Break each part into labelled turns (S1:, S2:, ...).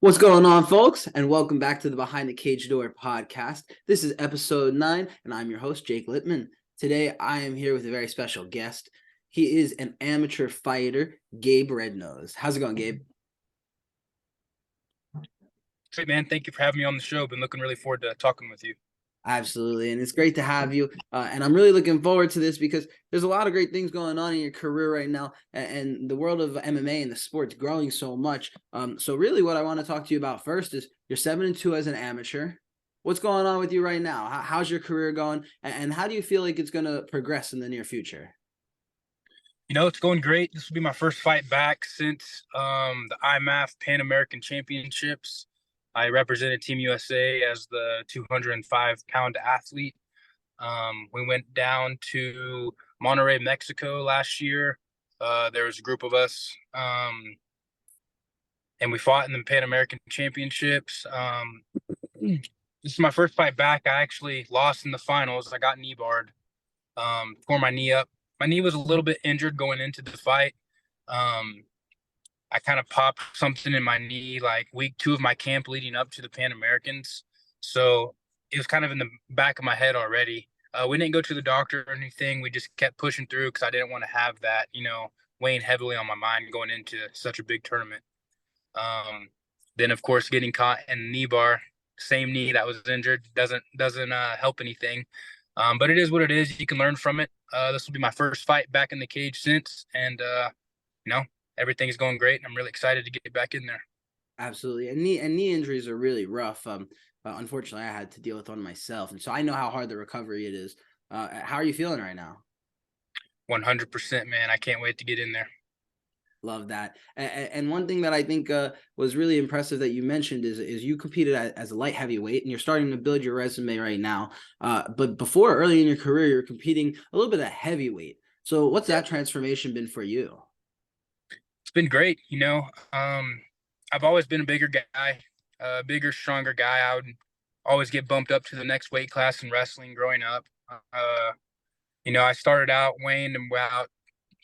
S1: What's going on, folks? And welcome back to the Behind the Cage Door podcast. This is episode 9, and I'm your host, Jake Littman. Today, I am here with a very special guest. He is an amateur fighter, Gabe Rednose. How's it going, Gabe?
S2: Great, man. Thank you for having me on the show. Been looking really forward to talking with you.
S1: Absolutely. And it's great to have you. And I'm really looking forward to this because there's a lot of great things going on in your career right now. And the world of MMA and the sport's growing so much. So really what I want to talk to you about first is you're 7-2 as an amateur. What's going on with you right now? How's your career going? And how do you feel like it's going to progress in the near future?
S2: It's going great. This will be my first fight back since the IMAF Pan American Championships. I represented Team USA as the 205-pound athlete. We went down to Monterrey, Mexico last year. There was a group of us, and we fought in the Pan American Championships. This is my first fight back. I actually lost in the finals. I got knee barred, tore my knee up. My knee was a little bit injured going into the fight. I kind of popped something in my knee like week 2 of my camp leading up to the Pan Americans. So it was kind of in the back of my head already. We didn't go to the doctor or anything. We just kept pushing through because I didn't want to have that, weighing heavily on my mind going into such a big tournament. Then, of course, getting caught in a knee bar, same knee that was injured, doesn't help anything. But it is what it is. You can learn from it. This will be my first fight back in the cage since, and everything is going great. And I'm really excited to get back in there.
S1: Absolutely. And knee injuries are really rough. Unfortunately, I had to deal with one myself. And so I know how hard the recovery it is. How are you feeling right now?
S2: 100%, man. I can't wait to get in there.
S1: Love that. And one thing that I think was really impressive that you mentioned is you competed as a light heavyweight, and you're starting to build your resume right now. But before, early in your career, you're competing a little bit at heavyweight. So what's that transformation been for you?
S2: It's been great. I've always been a bigger guy, bigger, stronger guy. I would always get bumped up to the next weight class in wrestling growing up. I started out weighing about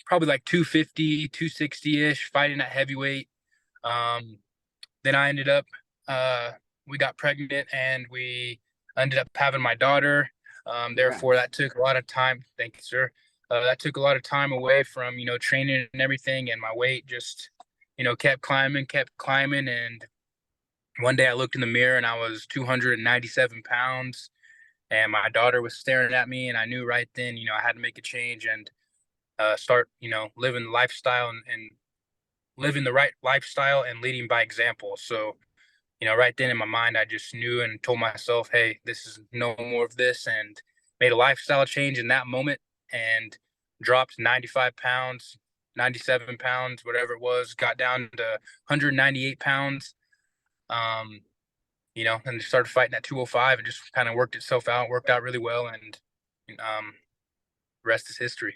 S2: probably like 250, 260-ish, fighting at heavyweight. Then I ended up, we got pregnant and we ended up having my daughter. Therefore, that took a lot of time. Thank you, sir. That took a lot of time away from, training and everything. And my weight just, kept climbing. And one day I looked in the mirror and I was 297 pounds. And my daughter was staring at me. And I knew right then, I had to make a change and start, living the lifestyle and living the right lifestyle and leading by example. So, right then in my mind, I just knew and told myself, hey, this is no more of this, and made a lifestyle change in that moment and dropped 95 pounds, 97 pounds, whatever it was, got down to 198 pounds, and started fighting at 205 and just kind of worked out really well. And rest is history.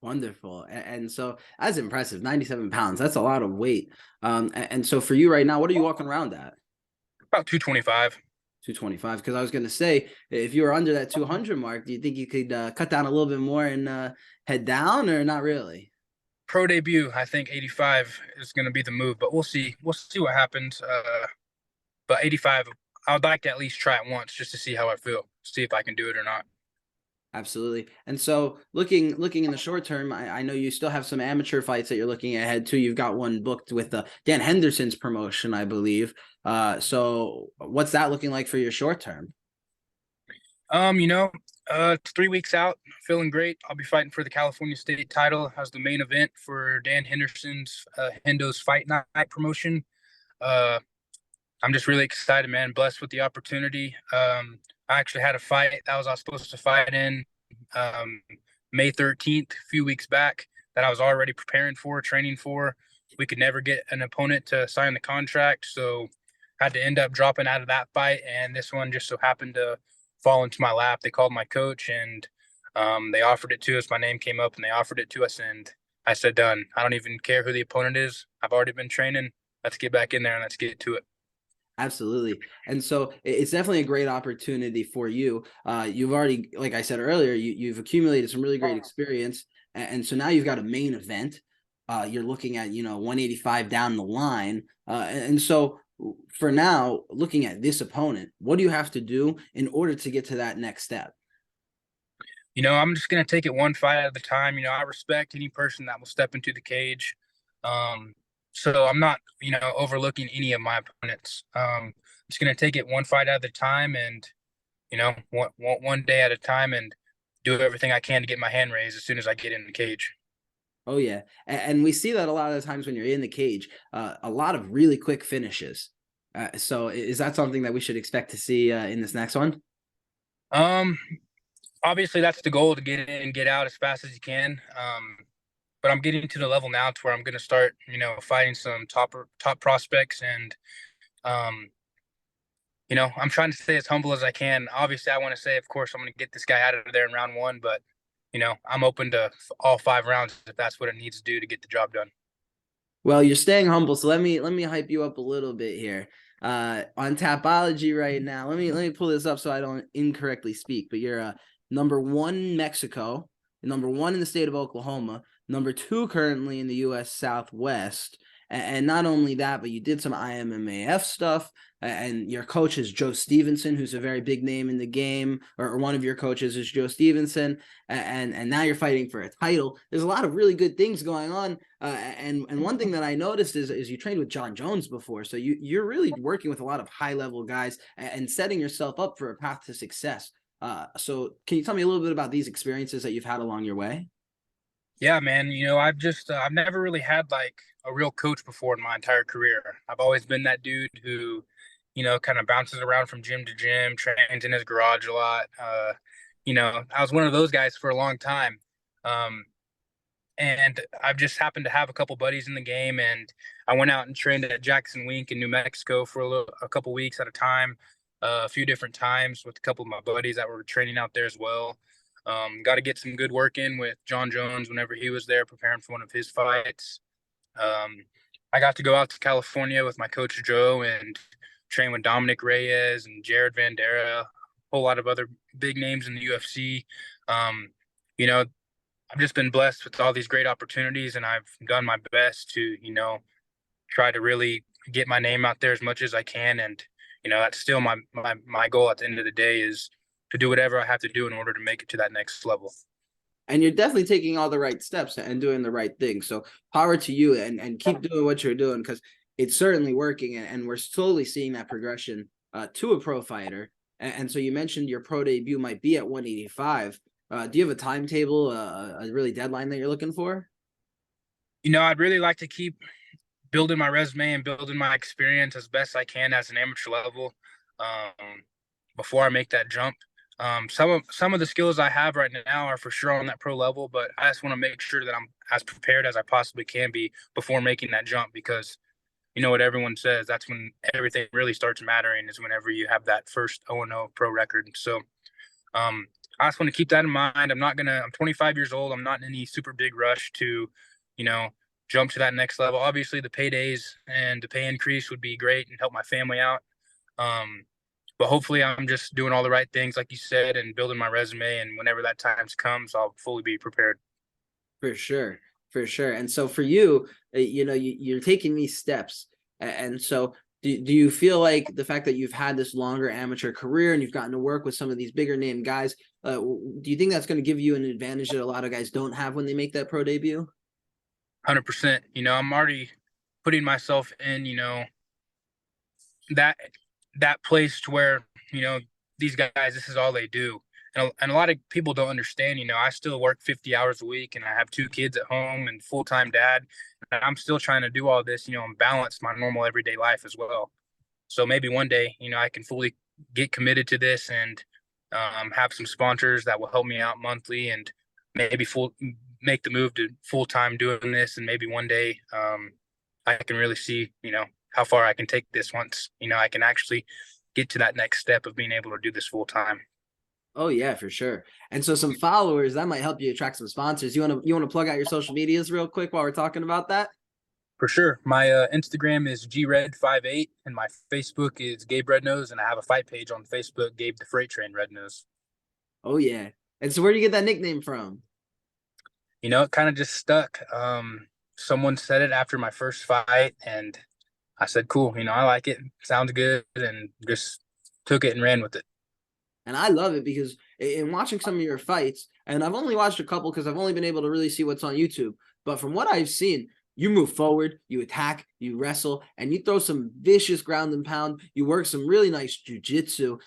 S1: Wonderful. And so that's impressive. 97 pounds. That's a lot of weight. And so for you right now, what are you walking around at?
S2: About 225.
S1: 225. Because I was going to say, if you were under that 200 mark, do you think you could cut down a little bit more and head down, or not really?
S2: Pro debut, I think 85 is going to be the move, but we'll see. We'll see what happens. But 85, I would like to at least try it once just to see how I feel, see if I can do it or not.
S1: Absolutely. And so looking in the short term, I know you still have some amateur fights that you're looking ahead to. You've got one booked with Dan Henderson's promotion, I believe. So what's that looking like for your short term?
S2: 3 weeks out, feeling great. I'll be fighting for the California State title as the main event for Dan Henderson's Hendo's Fight Night promotion. I'm just really excited, man. Blessed with the opportunity. I actually had a fight that I was supposed to fight in May 13th, a few weeks back, that I was already preparing for, training for. We could never get an opponent to sign the contract, so I had to end up dropping out of that fight. And this one just so happened to fall into my lap. They called my coach and they offered it to us. My name came up and they offered it to us. And I said, done. I don't even care who the opponent is. I've already been training. Let's get back in there and let's get to it.
S1: Absolutely. And so it's definitely a great opportunity for you. You've already, like I said earlier, you've accumulated some really great experience. And so now you've got a main event. You're looking at, 185 down the line. And so For now, looking at this opponent, what do you have to do in order to get to that next step?
S2: I'm just gonna take it one fight at a time. I respect any person that will step into the cage. Um, so I'm not, overlooking any of my opponents. Just gonna take it one fight at a time, and one day at a time, and do everything I can to get my hand raised as soon as I get in the cage.
S1: Oh yeah, and we see that a lot of the times when you're in the cage, a lot of really quick finishes. So is that something that we should expect to see in this next one?
S2: Um, Obviously that's the goal, to get in and get out as fast as you can. But I'm getting to the level now to where I'm going to start, fighting some top prospects, and um, I'm trying to stay as humble as I can. Obviously, I want to say, of course, I'm going to get this guy out of there in round one, but I'm open to all 5 rounds if that's what it needs to do to get the job done.
S1: Well, you're staying humble, so let me hype you up a little bit here. On Tapology right now, let me pull this up so I don't incorrectly speak. But you're number one in Mexico, number one in the state of Oklahoma, number two currently in the U.S. Southwest, and not only that, but you did some IMMAF stuff. And your coach is Joe Stevenson, who's a very big name in the game, or one of your coaches is Joe Stevenson, and now you're fighting for a title. There's a lot of really good things going on. And one thing that I noticed is you trained with John Jones before, so you're really working with a lot of high level guys and setting yourself up for a path to success. So can you tell me a little bit about these experiences that you've had along your way?
S2: Yeah, man. I've never really had like a real coach before in my entire career. I've always been that dude who, kind of bounces around from gym to gym, trains in his garage a lot. I was one of those guys for a long time. Um, and I've just happened to have a couple buddies in the game, and I went out and trained at Jackson Wink in New Mexico for a couple weeks at a time, a few different times with a couple of my buddies that were training out there as well. Got to get some good work in with John Jones whenever he was there preparing for one of his fights. Um, I got to go out to California with my coach Joe and train with Dominic Reyes and Jared Vandera, a whole lot of other big names in the UFC. Um, you know, I've just been blessed with all these great opportunities, and I've done my best to, try to really get my name out there as much as I can. And, that's still my goal at the end of the day, is to do whatever I have to do in order to make it to that next level.
S1: And you're definitely taking all the right steps and doing the right thing. So power to you, and keep doing what you're doing, because it's certainly working, and we're slowly seeing that progression to a pro fighter. And so you mentioned your pro debut might be at 185. Do you have a timetable, a really deadline that you're looking for?
S2: I'd really like to keep building my resume and building my experience as best I can as an amateur level, before I make that jump. Some of the skills I have right now are for sure on that pro level, but I just want to make sure that I'm as prepared as I possibly can be before making that jump, because you know what everyone says, that's when everything really starts mattering, is whenever you have that first 0-0 pro record. So I just want to keep that in mind. I'm 25 years old. I'm not in any super big rush to, you know, jump to that next level. Obviously, the paydays and the pay increase would be great and help my family out. Um, but hopefully, I'm just doing all the right things, like you said, and building my resume. And whenever that time comes, I'll fully be prepared.
S1: For sure, for sure. And so for you, you're taking these steps, and so do you feel like the fact that you've had this longer amateur career and you've gotten to work with some of these bigger name guys, do you think that's going to give you an advantage that a lot of guys don't have when they make that pro debut?
S2: 100%. I'm already putting myself in, that that place to where these guys, this is all they do. And a lot of people don't understand, I still work 50 hours a week, and I have 2 kids at home and full-time dad, and I'm still trying to do all this, and balance my normal everyday life as well. So maybe one day, I can fully get committed to this, and have some sponsors that will help me out monthly, and maybe full make the move to full-time doing this. And maybe one day, I can really see, how far I can take this once, I can actually get to that next step of being able to do this full time.
S1: Oh yeah, for sure. And so some followers that might help you attract some sponsors. You want to plug out your social medias real quick while we're talking about that?
S2: For sure. My Instagram is gred58, and my Facebook is Gabe Rednose, and I have a fight page on Facebook, Gabe the Freight Train Rednose.
S1: Oh yeah. And so where do you get that nickname from?
S2: It kind of just stuck. Someone said it after my first fight, and I said, cool, I like it. Sounds good, and just took it and ran with it.
S1: And I love it because in watching some of your fights, and I've only watched a couple because I've only been able to really see what's on YouTube. But from what I've seen, you move forward, you attack, you wrestle, and you throw some vicious ground and pound. You work some really nice jujitsu.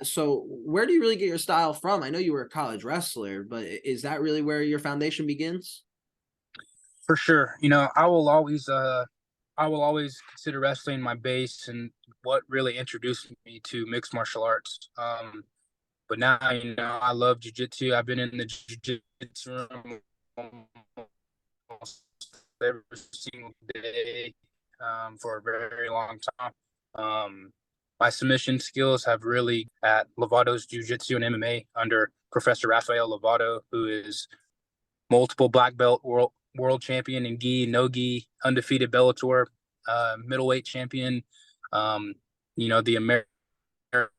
S1: So where do you really get your style from? I know you were a college wrestler, but is that really where your foundation begins?
S2: For sure. I will always consider wrestling my base and what really introduced me to mixed martial arts. But now, I love jujitsu. I've been in the jujitsu room almost every single day, for a very long time. My submission skills have really at Lovato's Jiu-Jitsu and MMA under Professor Rafael Lovato, who is multiple black belt world champion in gi, no gi, undefeated Bellator middleweight champion. The American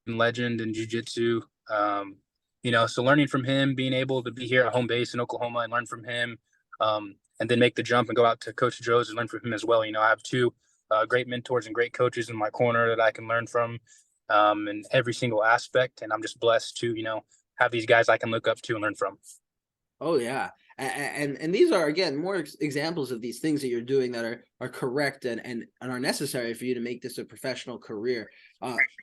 S2: legend in jiu-jitsu. So learning from him, being able to be here at home base in Oklahoma and learn from him, and then make the jump and go out to Coach Joe's and learn from him as well. I have two great mentors and great coaches in my corner that I can learn from in every single aspect. And I'm just blessed to, have these guys I can look up to and learn from.
S1: Oh yeah. And these are again more examples of these things that you're doing that are correct and are necessary for you to make this a professional career.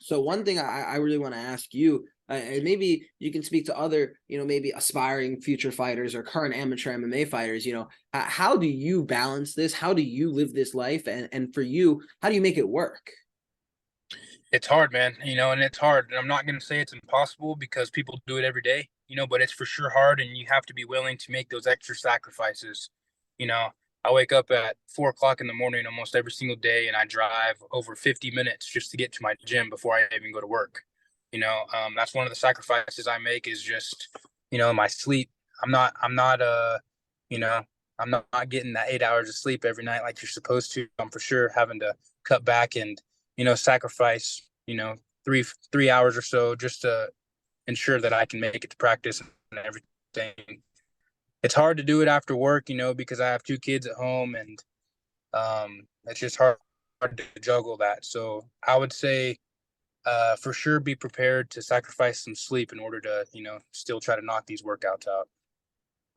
S1: So one thing I really want to ask you, and maybe you can speak to other, maybe aspiring future fighters or current amateur MMA fighters, how do you balance this? How do you live this life? And for you, how do you make it work?
S2: It's hard, man, and it's hard. And I'm not going to say it's impossible because people do it every day, but it's for sure hard. And you have to be willing to make those extra sacrifices. You know, I wake up at 4 o'clock in the morning almost every single day, and I drive over 50 minutes just to get to my gym before I even go to work. That's one of the sacrifices I make is just, my sleep. You know, I'm not getting that 8 hours of sleep every night like you're supposed to. I'm for sure having to cut back and sacrifice, 3 hours or so just to ensure that I can make it to practice and everything. It's hard to do it after work, because I have two kids at home, and it's just hard to juggle that. So I would say for sure be prepared to sacrifice some sleep in order to, still try to knock these workouts out.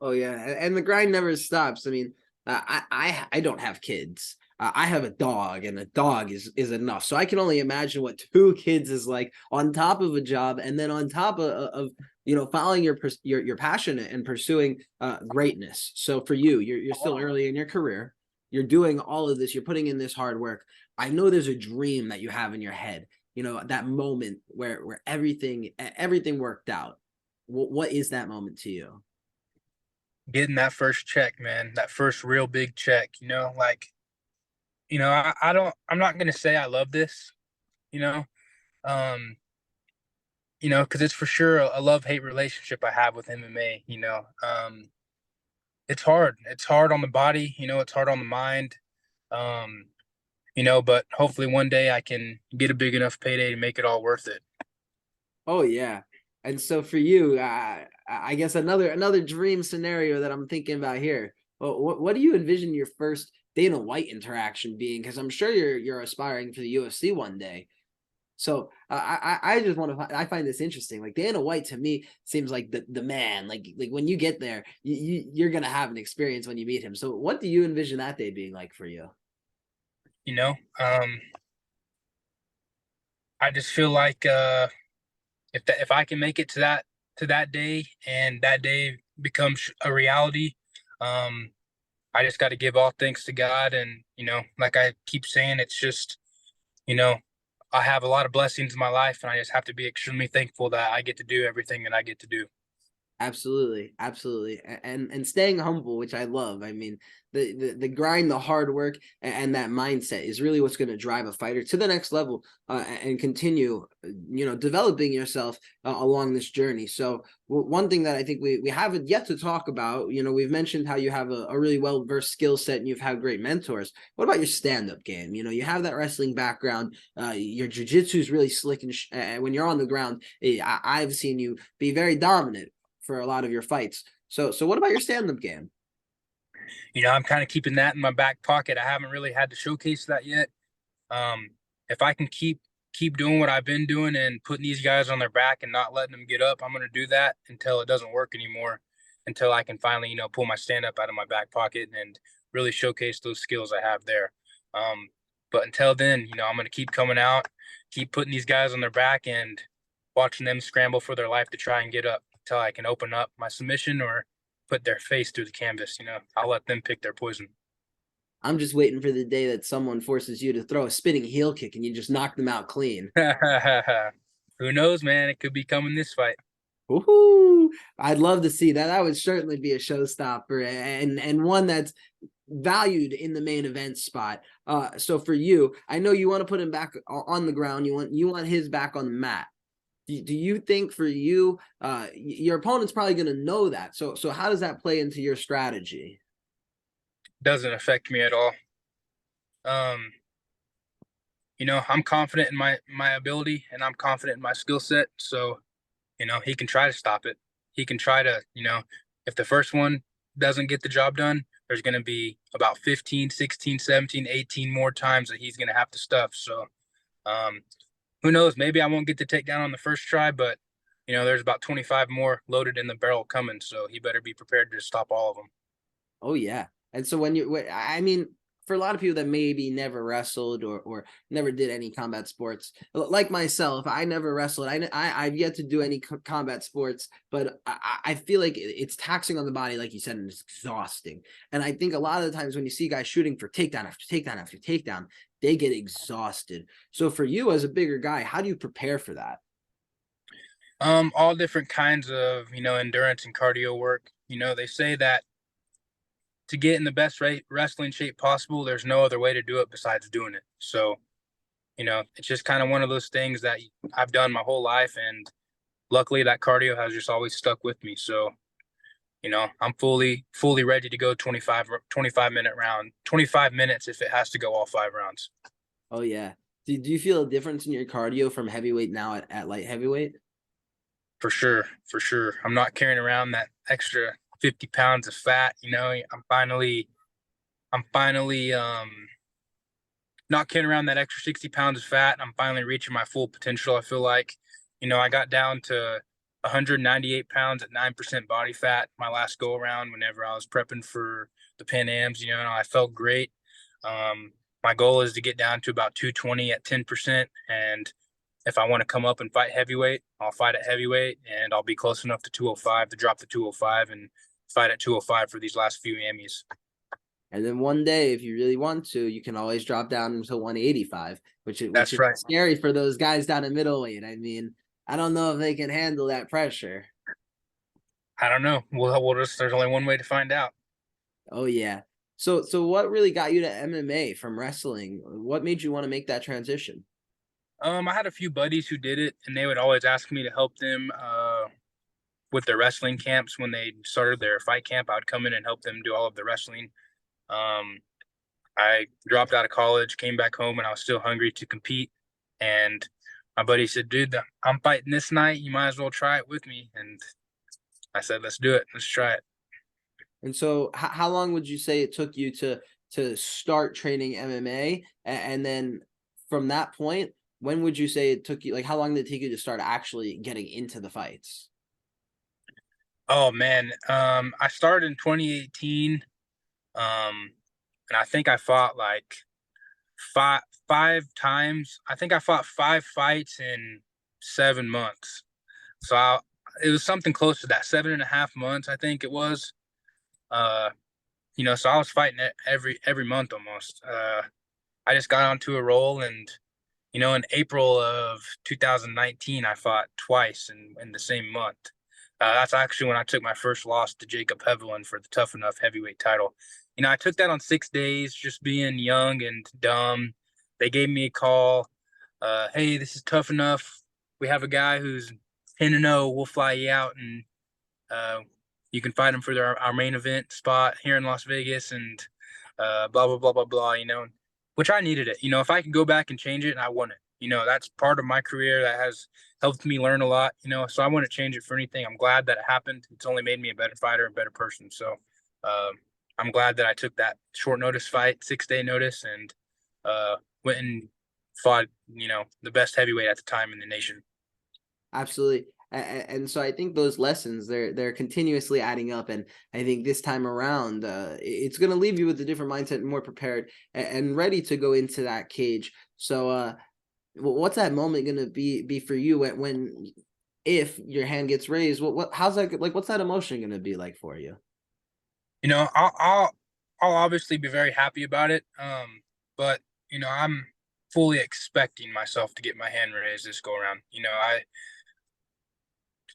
S1: Oh yeah, and the grind never stops. I mean, I don't have kids. I have a dog, and a dog is enough. So I can only imagine what two kids is like on top of a job, and then on top of following your passion and pursuing greatness. So for you, you're still early in your career. You're doing all of this. You're putting in this hard work. I know there's a dream that you have in your head. That moment where everything worked out. What is that moment to you?
S2: Getting that first check, man, that first real big check, I'm not going to say I love this, you know, um, because it's for sure a love-hate relationship I have with MMA. It's hard. It's hard on the body, it's hard on the mind. Um, but hopefully one day I can get a big enough payday to make it all worth it.
S1: Oh yeah. And so for you, I guess another dream scenario that I'm thinking about here. Well, what do you envision your first Dana White interaction being? Because I'm sure you're aspiring for the UFC one day. So I just want to I find this interesting. Like Dana White to me seems like the man. Like when you get there, you're gonna have an experience when you meet him. So what do you envision that day being like for you?
S2: You know, um, I just feel like if I can make it to that day and that day becomes a reality, um, I just got to give all thanks to God. And like I keep saying, it's just you know I have a lot of blessings in my life, and I just have to be extremely thankful that I get to do everything that I get to do.
S1: Absolutely, absolutely, and staying humble, which I love. I mean, the grind, the hard work, and that mindset is really what's going to drive a fighter to the next level, and continue, developing yourself along this journey. So one thing that I think we haven't yet to talk about, we've mentioned how you have a really well versed skill set and you've had great mentors. What about your stand up game? You have that wrestling background. Your jiu-jitsu is really slick, and when you're on the ground, I've seen you be very dominant for a lot of your fights. So what about your stand-up game?
S2: I'm kind of keeping that in my back pocket. I haven't really had to showcase that yet. Um, if I can keep doing what I've been doing and putting these guys on their back and not letting them get up, I'm going to do that until it doesn't work anymore, until I can finally, pull my stand up out of my back pocket and really showcase those skills I have there. Um, but until then, I'm going to keep coming out, keep putting these guys on their back and watching them scramble for their life to try and get up until I can open up my submission or put their face through the canvas. I'll let them pick their poison.
S1: I'm just waiting for the day that someone forces you to throw a spinning heel kick and you just knock them out clean.
S2: Who knows, man? It could be coming this fight.
S1: Woohoo! I'd love to see that. That would certainly be a showstopper and one that's valued in the main event spot. So for you, I know you want to put him back on the ground. You want his back on the mat. Do you think for you, your opponent's probably going to know that? So how does that play into your strategy?
S2: Doesn't affect me at all. Um, I'm confident in my ability and I'm confident in my skill set. So, he can try to stop it. He can try to, if the first one doesn't get the job done, there's going to be about 15, 16, 17, 18 more times that he's going to have to stuff. So, um, who knows? Maybe I won't get the takedown on the first try, but there's about 25 more loaded in the barrel coming. So he better be prepared to stop all of them.
S1: Oh yeah. And so I mean, for a lot of people that maybe never wrestled or never did any combat sports, like myself, I never wrestled. I've yet to do any combat sports, but I feel like it's taxing on the body, like you said, and it's exhausting. And I think a lot of the times when you see guys shooting for takedown after takedown after takedown, they get exhausted. So for you as a bigger guy, how do you prepare for that?
S2: All different kinds of, endurance and cardio work. They say that to get in the best wrestling shape possible, there's no other way to do it besides doing it. So, it's just kind of one of those things that I've done my whole life. And luckily that cardio has just always stuck with me. So, I'm fully ready to go 25-minute round, 25 minutes if it has to go all 5 rounds.
S1: Oh yeah. Do you feel a difference in your cardio from heavyweight now at light heavyweight?
S2: For sure. For sure. I'm not carrying around that extra 50 pounds of fat. I'm finally not carrying around that extra 60 pounds of fat. I'm finally reaching my full potential. I feel like, I got down to 198 pounds at 9% body fat my last go around whenever I was prepping for the Pan Ams. I felt great. My goal is to get down to about 220 at 10%. And if I want to come up and fight heavyweight, I'll fight at heavyweight and I'll be close enough to 205 to drop the 205 and fight at 205 for these last few Emmys.
S1: And then one day, if you really want to, you can always drop down to 185, which
S2: That's
S1: is
S2: right.
S1: scary for those guys down in middleweight. I mean, I don't know if they can handle that pressure.
S2: I don't know. There's only one way to find out.
S1: Oh yeah. So what really got you to MMA from wrestling? What made you want to make that transition?
S2: I had a few buddies who did it, and they would always ask me to help them with their wrestling camps when they started their fight camp. I'd come in and help them do all of the wrestling. Um, I dropped out of college, came back home, and I was still hungry to compete. And my buddy said, "Dude, I'm fighting this night. You might as well try it with me." And I said, "Let's do it. Let's try it."
S1: And so how long would you say it took you to start training MMA? And then from that point, when would you say it took you, like how long did it take you to start actually getting into the fights?
S2: Oh man, I started in 2018, and I think I fought like five times. I think I fought 5 fights in 7 months. So it was something close to that, 7.5 months, I think it was. Uh, so I was fighting it every month almost. I just got onto a roll, and in April of 2019, I fought twice in the same month. That's actually when I took my first loss to Jacob Hevelin for the Tough Enough heavyweight title. I took that on 6 days, just being young and dumb. They gave me a call. Hey, this is Tough Enough. We have a guy who's 10-0. We'll fly you out, and you can fight him for our main event spot here in Las Vegas, and blah, blah, blah, blah, blah, which I needed it. If I could go back and change it, and I want it. That's part of my career that has helped me learn a lot, so I wouldn't change it for anything. I'm glad that it happened. It's only made me a better fighter, a better person. So I'm glad that I took that short notice fight, 6-day notice, and went and fought, the best heavyweight at the time in the nation.
S1: Absolutely. And so I think those lessons they're continuously adding up, and I think this time around it's going to leave you with a different mindset, more prepared and ready to go into that cage. So what's that moment going to be for you when if your hand gets raised? What how's that like? What's that emotion going to be like for you?
S2: I'll obviously be very happy about it. But I'm fully expecting myself to get my hand raised this go around.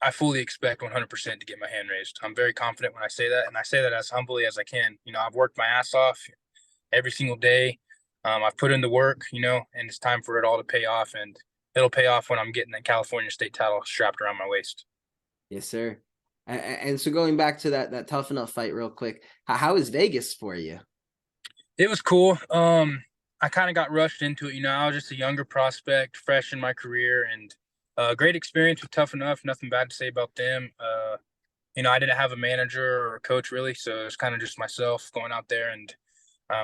S2: I fully expect 100% to get my hand raised. I'm very confident when I say that, and I say that as humbly as I can. I've worked my ass off every single day. I've put in the work, and it's time for it all to pay off, and it'll pay off when I'm getting that California state title strapped around my waist.
S1: Yes, sir. And so going back to that tough enough fight real quick, how is Vegas for you?
S2: It was cool. I kind of got rushed into it. I was just a younger prospect, fresh in my career, and great experience with Tough Enough. Nothing bad to say about them. I didn't have a manager or a coach really, so it was kind of just myself going out there and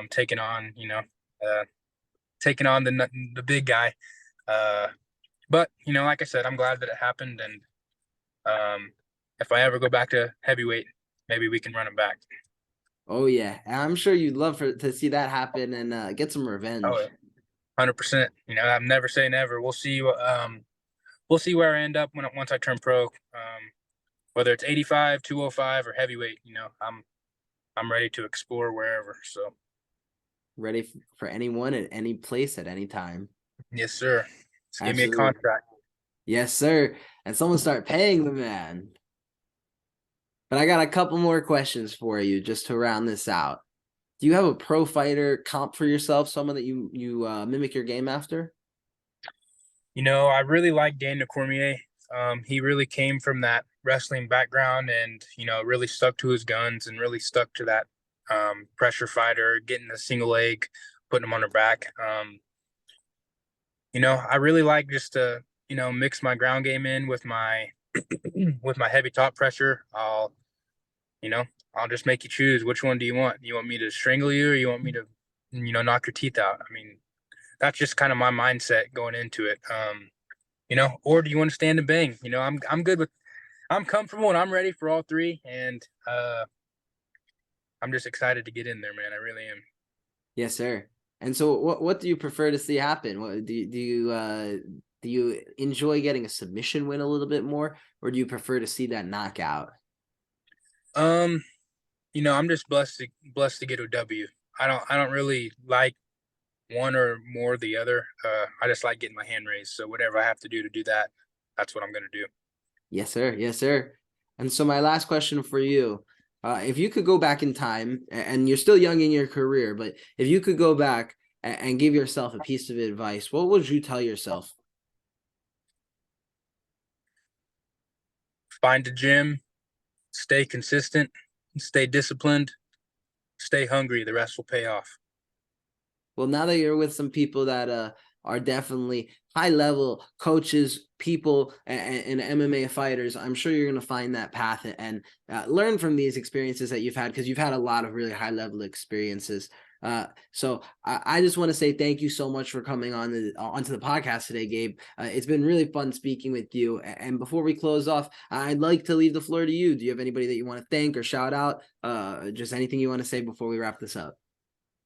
S2: taking on, taking on the big guy. But like I said, I'm glad that it happened, and if I ever go back to heavyweight, maybe we can run it back.
S1: Oh yeah, I'm sure you'd love to see that happen and get some
S2: Oh,
S1: revenge.
S2: 100%. I'm never say never. We'll see. We'll see where I end up once I turn pro. Whether it's 85, 205, or heavyweight, I'm ready to explore wherever. So
S1: Ready for anyone at any place at any time.
S2: yes, sir. Just give me a
S1: Absolutely.
S2: contract.
S1: Yes, sir. And someone start paying the man. But I got a couple more questions for you just to round this out. Do you have a pro fighter comp for yourself, someone that you mimic your game after?
S2: I really like Daniel Cormier. He really came from that wrestling background and, really stuck to his guns and really stuck to that pressure fighter, getting a single leg, putting him on their back. I really like just to, mix my ground game in with my with my heavy top pressure. You know, I'll just make you choose. Which one do you want? You want me to strangle you, or you want me to, knock your teeth out? I mean, that's just kind of my mindset going into it. Or do you want to stand and bang? I'm good with, I'm comfortable and I'm ready for all three, and I'm just excited to get in there, man. I really am.
S1: Yes, sir. And so what do you prefer to see happen? What do you enjoy getting a submission win a little bit more, or do you prefer to see that knockout?
S2: Um, I'm just blessed to get a W. I don't really like one or more the other. I just like getting my hand raised. So whatever I have to do that, that's what I'm gonna do.
S1: Yes, sir. Yes, sir. And so my last question for you, if you could go back in time, and you're still young in your career, but if you could go back and give yourself a piece of advice, what would you tell yourself?
S2: Find a gym, stay consistent, stay disciplined, stay hungry. The rest will pay off.
S1: Well, now that you're with some people that are definitely high level coaches, people, and MMA fighters, I'm sure you're going to find that path and learn from these experiences that you've had, because you've had a lot of really high level experiences. So I just want to say thank you so much for coming onto the podcast today, Gabe. It's been really fun speaking with you. And before we close off, I'd like to leave the floor to you. Do you have anybody that you want to thank or shout out? Just anything you want to say before we wrap this up?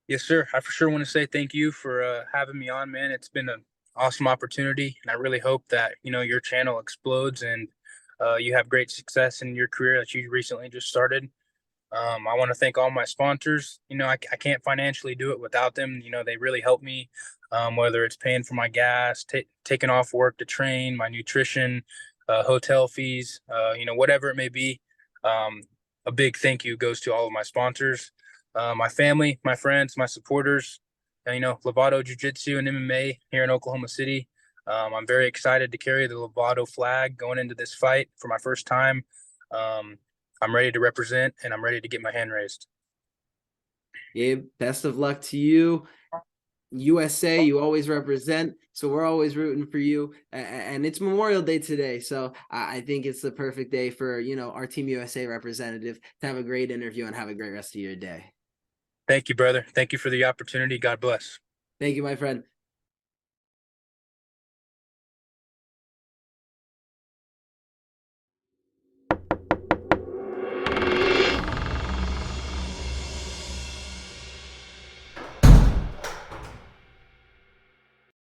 S2: Yes, sir. I for sure want to say thank you for having me on, man. It's been an awesome opportunity, and I really hope that your channel explodes and you have great success in your career that you recently just started. I want to thank all my sponsors. I can't financially do it without them. They really help me, whether it's paying for my gas, taking off work to train, my nutrition, hotel fees, whatever it may be. Um, a big thank you goes to all of my sponsors, my family, my friends, my supporters, and, Lovato Jiu Jitsu and MMA here in Oklahoma City. I'm very excited to carry the Lovato flag going into this fight for my first time. Um, I'm ready to represent, and I'm ready to get my hand raised.
S1: Gabe, best of luck to you. USA, you always represent, so we're always rooting for you. And it's Memorial Day today, so I think it's the perfect day for our Team USA representative to have a great interview and have a great rest of your day.
S2: Thank you, brother. Thank you for the opportunity. God bless.
S1: Thank you, my friend.